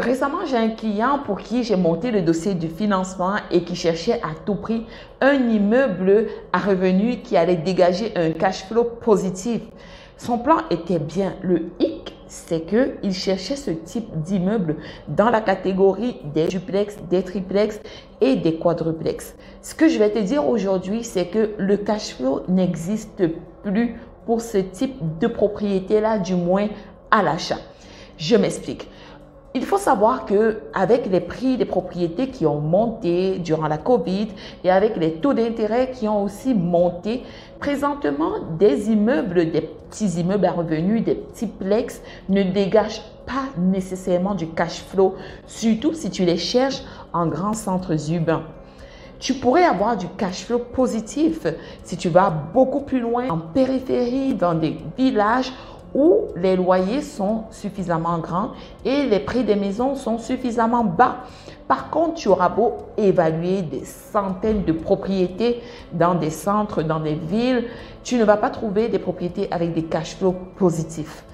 Récemment, j'ai un client pour qui j'ai monté le dossier du financement et qui cherchait à tout prix un immeuble à revenu qui allait dégager un cash flow positif. Son plan était bien. Le hic, c'est qu'il cherchait ce type d'immeuble dans la catégorie des duplex, des triplex et des quadruplex. Ce que je vais te dire aujourd'hui, c'est que le cash flow n'existe plus pour ce type de propriété-là, du moins à l'achat. Je m'explique. Il faut savoir que avec les prix des propriétés qui ont monté durant la COVID et avec les taux d'intérêt qui ont aussi monté, présentement, des immeubles, des petits immeubles à revenus, des petits plex ne dégagent pas nécessairement du cash flow, surtout si tu les cherches en grands centres urbains. Tu pourrais avoir du cash flow positif si tu vas beaucoup plus loin en périphérie, dans des villages où les loyers sont suffisamment grands et les prix des maisons sont suffisamment bas. Par contre, tu auras beau évaluer des centaines de propriétés dans des centres, dans des villes, tu ne vas pas trouver des propriétés avec des cash flows positifs.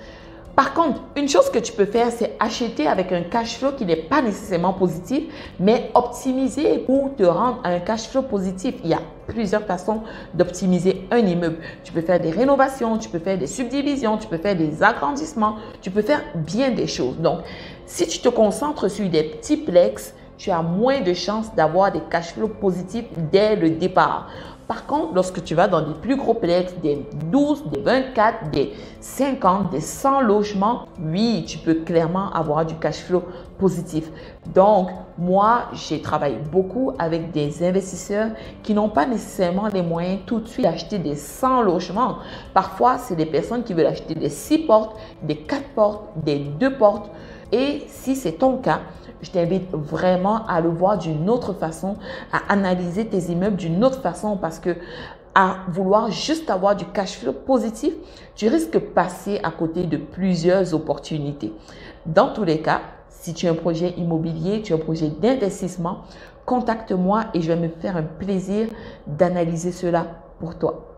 Par contre, une chose que tu peux faire, c'est acheter avec un cash flow qui n'est pas nécessairement positif, mais optimiser pour te rendre à un cash flow positif. Il y a plusieurs façons d'optimiser un immeuble. Tu peux faire des rénovations, tu peux faire des subdivisions, tu peux faire des agrandissements, tu peux faire bien des choses. Donc, si tu te concentres sur des petits plex, tu as moins de chances d'avoir des cash flows positifs dès le départ. Par contre, lorsque tu vas dans des plus gros plex, des 12, des 24, des 50, des 100 logements, oui, tu peux clairement avoir du cash flow positif. Donc, moi, j'ai travaillé beaucoup avec des investisseurs qui n'ont pas nécessairement les moyens tout de suite d'acheter des 100 logements. Parfois, c'est des personnes qui veulent acheter des 6 portes, des 4 portes, des 2 portes. Et si c'est ton cas, je t'invite vraiment à le voir d'une autre façon, à analyser tes immeubles d'une autre façon parce que à vouloir juste avoir du cash flow positif, tu risques de passer à côté de plusieurs opportunités. Dans tous les cas, si tu as un projet immobilier, tu as un projet d'investissement, contacte-moi et je vais me faire un plaisir d'analyser cela pour toi.